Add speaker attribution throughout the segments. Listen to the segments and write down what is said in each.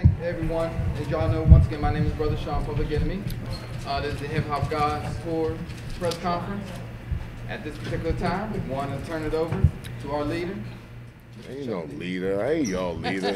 Speaker 1: Thank everyone. As y'all know, once again, my name is Brother Sean, Public Enemy. This is the Hip Hop Gods Tour press conference. At this particular time, we want to turn it over to our leader.
Speaker 2: Ain't no leader. I ain't y'all leader.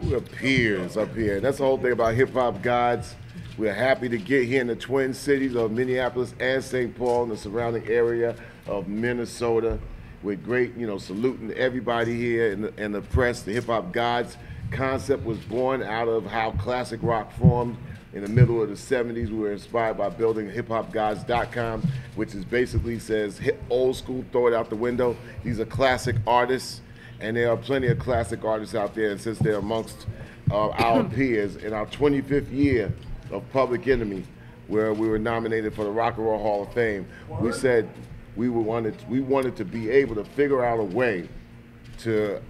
Speaker 2: We're peers up here. That's the whole thing about Hip Hop Gods. We're happy to get here in the Twin Cities of Minneapolis and St. Paul and the surrounding area of Minnesota. We're great, saluting everybody here in the press. The Hip Hop Gods concept was born out of how classic rock formed in the middle of the 70s. We were inspired by building hiphopgods.com, which is basically says old school, throw it out the window. These are classic artists, and there are plenty of classic artists out there. And since they're amongst our peers, in our 25th year of Public Enemy, where we were nominated for the Rock and Roll Hall of Fame, we said we wanted to be able to figure out a way to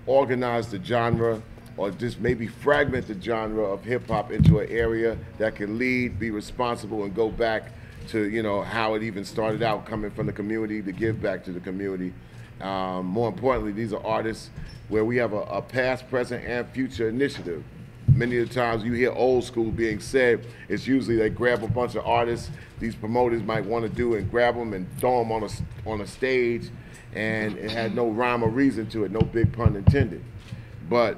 Speaker 2: organize the genre, or just maybe fragment the genre of hip hop into an area that can lead, be responsible, and go back to how it even started out, coming from the community to give back to the community. More importantly, these are artists where we have a past, present, and future initiative. Many of the times you hear old school being said, it's usually they grab a bunch of artists these promoters might want to do and grab them and throw them on a stage, and it had no rhyme or reason to it, no big pun intended. But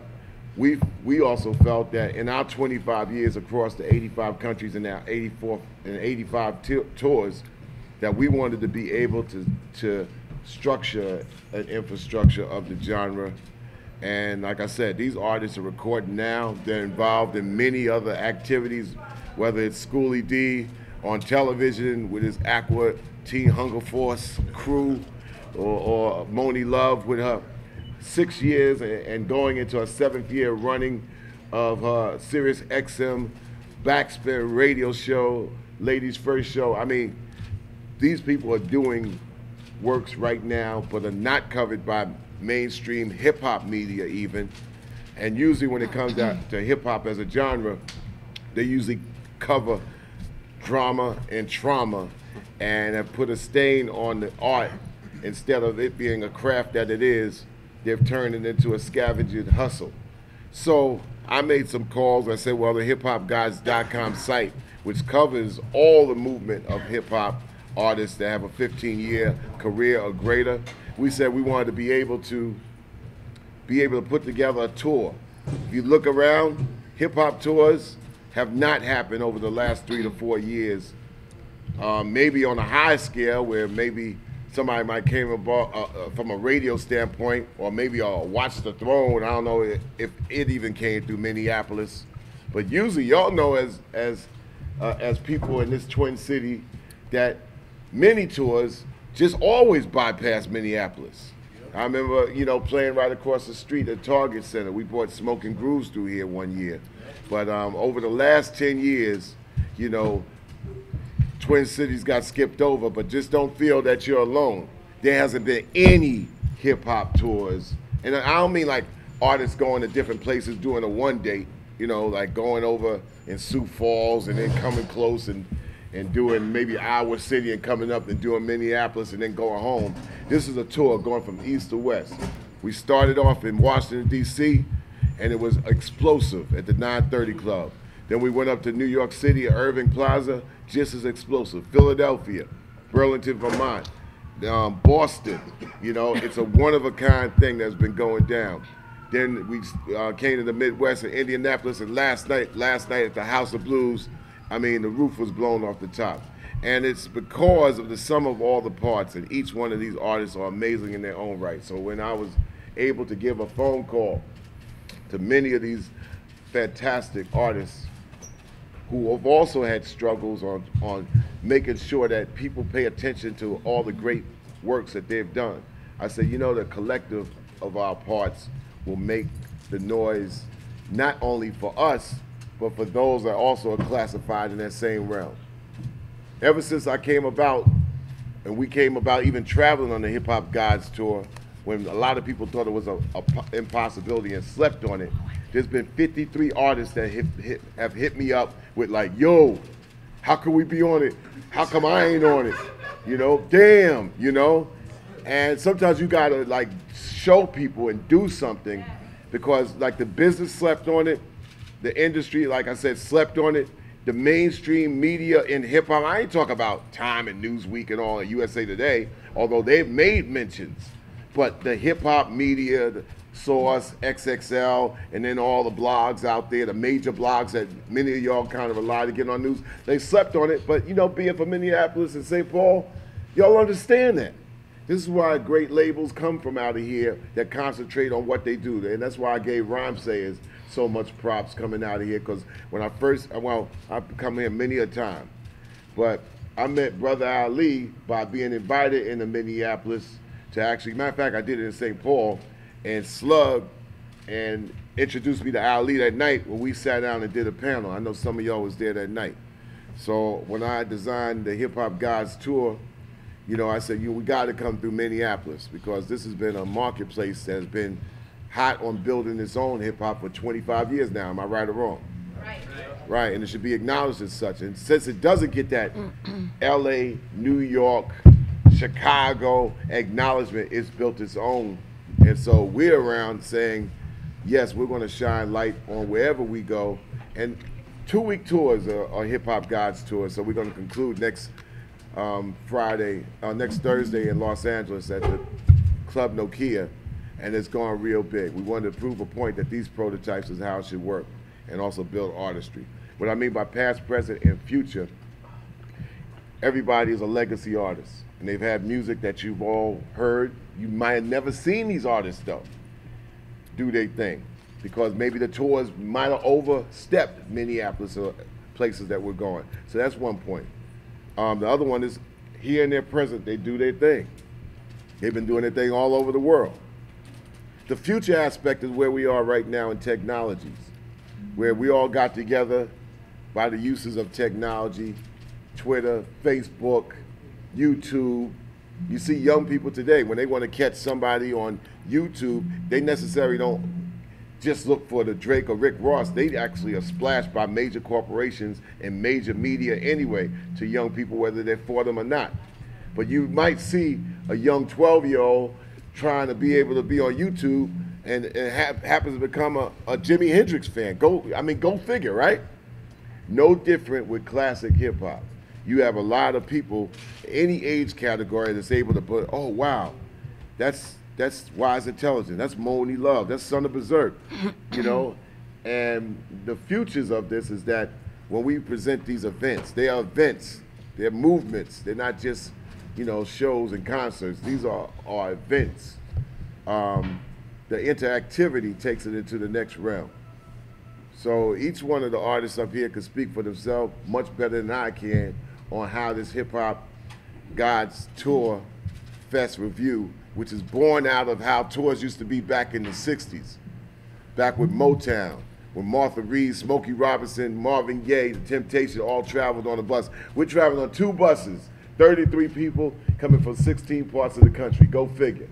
Speaker 2: we also felt that in our 25 years across the 85 countries and our 85 tours, that we wanted to be able to structure an infrastructure of the genre. And like I said, these artists are recording now. They're involved in many other activities, whether it's Schoolie D on television with his Aqua Teen Hunger Force crew, or Moni Love with her 6 years and going into her 7th year running of her Sirius XM backspin radio show, Ladies First show. I mean, these people are doing works right now, but are not covered by mainstream hip-hop media even. And usually when it comes down to hip-hop as a genre, they usually cover drama and trauma and have put a stain on the art. Instead of it being a craft that it is, they've turned it into a scavenged hustle. So I made some calls. I said, well, the hiphopgods.com site, which covers all the movement of hip-hop artists that have a 15-year career or greater, we said we wanted to be able to put together a tour. If you look around, hip-hop tours have not happened over the last 3 to 4 years. Maybe on a high scale where maybe somebody might came about from a radio standpoint, or maybe Watch the Throne. I don't know if it even came through Minneapolis. But usually y'all know as people in this Twin City that many tours just always bypass Minneapolis. I remember, playing right across the street at Target Center. We brought Smoking Grooves through here one year. But over the last 10 years, Twin Cities got skipped over, but just don't feel that you're alone. There hasn't been any hip-hop tours. And I don't mean like artists going to different places doing a one date, like going over in Sioux Falls and then coming close and doing maybe Iowa City and coming up and doing Minneapolis and then going home. This is a tour going from east to west. We started off in Washington, D.C., and it was explosive at the 930 Club. Then we went up to New York City at Irving Plaza, just as explosive. Philadelphia, Burlington, Vermont, Boston. It's a one-of-a-kind thing that's been going down. Then we came to the Midwest in Indianapolis, and last night at the House of Blues, I mean, the roof was blown off the top. And it's because of the sum of all the parts, and each one of these artists are amazing in their own right. So when I was able to give a phone call to many of these fantastic artists who have also had struggles on making sure that people pay attention to all the great works that they've done, I said, the collective of our parts will make the noise not only for us, but for those that also are classified in that same realm. Ever since I came about, and we came about even traveling on the Hip Hop Gods tour, when a lot of people thought it was an impossibility and slept on it, there's been 53 artists that have hit me up with like, yo, how can we be on it? How come I ain't on it? Damn, And sometimes you gotta like show people and do something because like the business slept on it, the industry, like I said, slept on it. The mainstream media in hip hop, I ain't talking about Time and Newsweek and all, and USA Today, although they've made mentions. But the hip hop media, the Source, XXL, and then all the blogs out there, the major blogs that many of y'all kind of rely to get on news, they slept on it. But you know, being from Minneapolis and St. Paul, y'all understand that. This is why great labels come from out of here that concentrate on what they do. And that's why I gave Rhyme Sayers so much props coming out of here, because when I first, well, I've come here many a time, but I met Brother Ali by being invited into Minneapolis to actually, matter of fact, I did it in St. Paul, and Slug and introduced me to Ali that night when we sat down and did a panel. I know some of y'all was there that night. So when I designed the Hip Hop Gods tour, you know, I said, we got to come through Minneapolis, because this has been a marketplace that has been hot on building its own hip hop for 25 years now. Am I right or wrong?
Speaker 3: Right.
Speaker 2: Right, and it should be acknowledged as such. And since it doesn't get that LA, New York, Chicago acknowledgement, it's built its own. And so we're around saying, yes, we're going to shine light on wherever we go. And 2-week tours are Hip Hop Gods tours. So we're going to conclude next next Thursday in Los Angeles at the Club Nokia. And it's gone real big. We wanted to prove a point that these prototypes is how it should work, and also build artistry. What I mean by past, present, and future, everybody is a legacy artist. And they've had music that you've all heard. You might have never seen these artists, though, do their thing, because maybe the tours might have overstepped Minneapolis or places that we're going. So that's one point. The other one is, here in their present, they do their thing. They've been doing their thing all over the world. The future aspect is where we are right now in technologies, where we all got together by the uses of technology, Twitter, Facebook, YouTube. You see young people today, when they want to catch somebody on YouTube, they necessarily don't just look for the Drake or Rick Ross. They actually are splashed by major corporations and major media anyway to young people, whether they're for them or not. But you might see a young 12-year-old trying to be able to be on YouTube and happens to become a Jimi Hendrix fan. Go figure, right? No different with classic hip hop. You have a lot of people, any age category, that's able to put, oh wow, that's Wise Intelligent, that's Moni Love, that's Son of Berserk, you know? And the futures of this is that when we present these events, they are events, they're movements, they're not just, you know, shows and concerts. These are events. The interactivity takes it into the next realm. So each one of the artists up here can speak for themselves much better than I can on how this Hip Hop Gods Tour Fest Revue, which is born out of how tours used to be back in the 60s, back with Motown, when Martha Reed, Smokey Robinson, Marvin Gaye, The Temptation all traveled on a bus. We're traveling on 2 buses, 33 people coming from 16 parts of the country, go figure.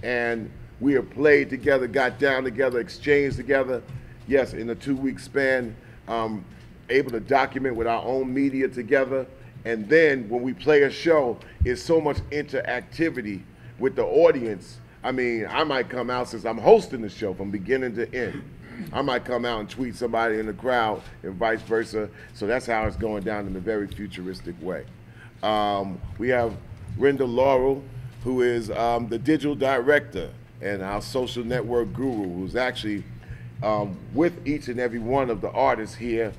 Speaker 2: And we have played together, got down together, exchanged together, yes, in a 2-week span, able to document with our own media together. And then when we play a show, it's so much interactivity with the audience. I mean, I might come out, since I'm hosting the show from beginning to end, I might come out and tweet somebody in the crowd and vice versa. So that's how it's going down in a very futuristic way. We have Renda Laurel, who is the digital director and our social network guru, who's actually with each and every one of the artists here,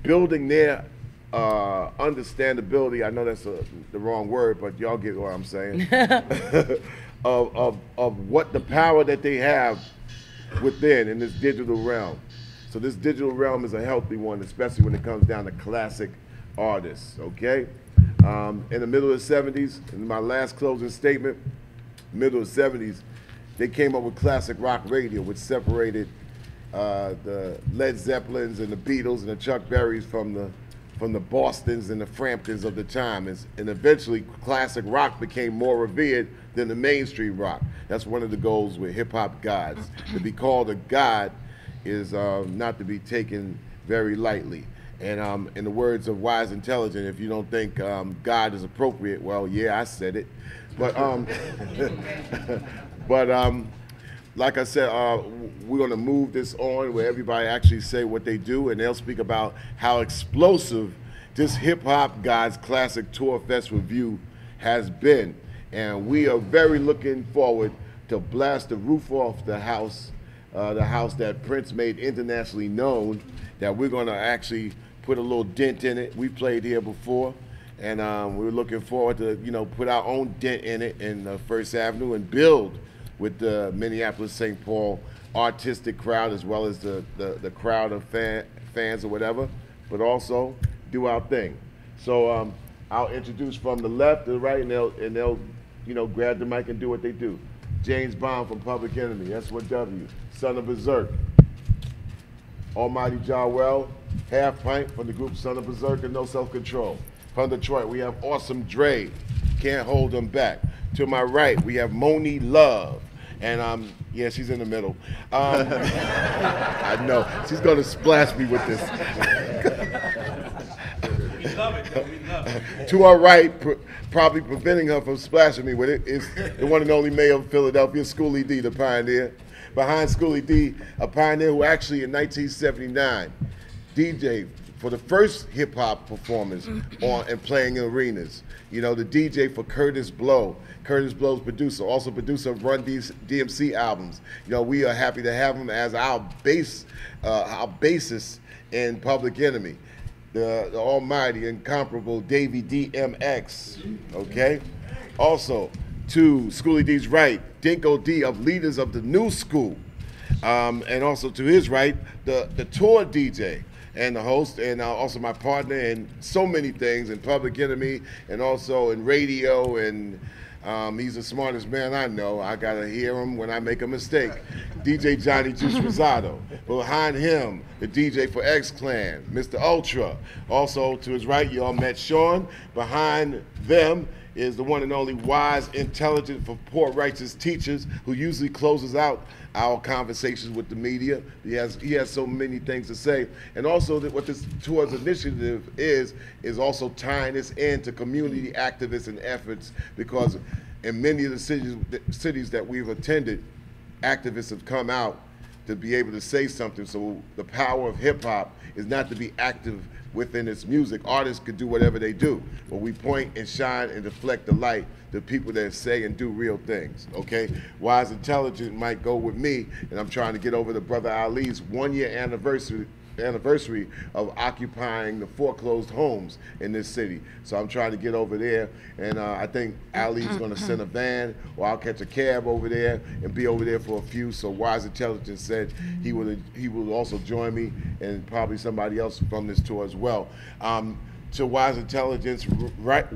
Speaker 2: building their understandability. I know that's the wrong word, but y'all get what I'm saying. of what the power that they have within in this digital realm. So this digital realm is a healthy one, especially when it comes down to classic artists, okay? In the middle of the 70s, in my last closing statement, middle of the 70s, they came up with classic rock radio, which separated the Led Zeppelins and the Beatles and the Chuck Berrys from the Bostons and the Framptons of the time. And eventually, classic rock became more revered than the mainstream rock. That's one of the goals with Hip Hop Gods. To be called a god is not to be taken very lightly. And in the words of Wise Intelligent, if you don't think God is appropriate, well, yeah, I said it. But like I said, we're going to move this on where everybody actually say what they do, and they'll speak about how explosive this Hip Hop Gods Classic Tour Fest Revue has been. And we are very looking forward to blast the roof off the house that Prince made internationally known, that we're going to actually put a little dent in it. We played here before, and we're looking forward to, put our own dent in it in First Avenue and build with the Minneapolis St. Paul artistic crowd, as well as the crowd of fans or whatever, but also do our thing. So I'll introduce from the left to the right, and they'll grab the mic and do what they do. James Bond from Public Enemy, S1W, Son of Berserk. Almighty Jarwell, Half-Pint from the group Son of Berserk and No Self Control. From Detroit, we have Awesome Dre, Can't Hold Them Back. To my right, we have Moni Love. And yeah, she's in the middle. I know, she's gonna splash me with this.
Speaker 3: We love it, though. We love it.
Speaker 2: To our right, probably preventing her from splashing me with it, is the one and only mayor of Philadelphia, Schoolie D, the pioneer. Behind Schoolie D, a pioneer who actually in 1979 DJ for the first hip hop performance on and playing in arenas. The DJ for Curtis Blow. Curtis Blow's producer, also producer of Run DMC albums. We are happy to have him as our bassist in Public Enemy. The almighty, incomparable Davey DMX, okay? Also, to Schoolie D's right, Dinko D of Leaders of the New School. And also to his right, the tour DJ and the host, and also my partner in so many things, in Public Enemy, and also in radio, and he's the smartest man I know. I gotta hear him when I make a mistake. DJ Johnny Juice Rosado. Behind him, the DJ for X-Clan, Mr. Ultra. Also to his right, y'all met Sean. Behind them is the one and only wise, intelligent, for poor righteous teachers who usually closes out our conversations with the media. He has so many things to say. And also what this tour's initiative is also tying this into community activists and efforts, because in many of the cities that we've attended, activists have come out to be able to say something. So the power of hip hop is not to be active within its music. Artists could do whatever they do, but we point and shine and deflect the light to people that say and do real things, okay? Wise Intelligent might go with me, and I'm trying to get over to Brother Ali's 1-year anniversary of occupying the foreclosed homes in this city. So I'm trying to get over there, and I think Ali's gonna send a van, or I'll catch a cab over there and be over there for a few. So Wise Intelligence said he will also join me, and probably somebody else from this tour as well. To Wise Intelligence, right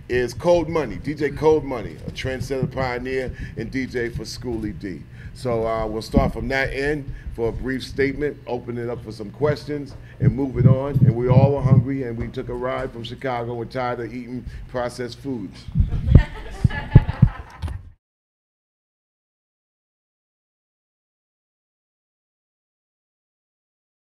Speaker 2: is Cold Money, DJ Cold Money, a trendsetter pioneer and DJ for Schoolie D. So we'll start from that end for a brief statement, open it up for some questions, and move it on. And we all are hungry, and we took a ride from Chicago. We're tired of eating processed foods.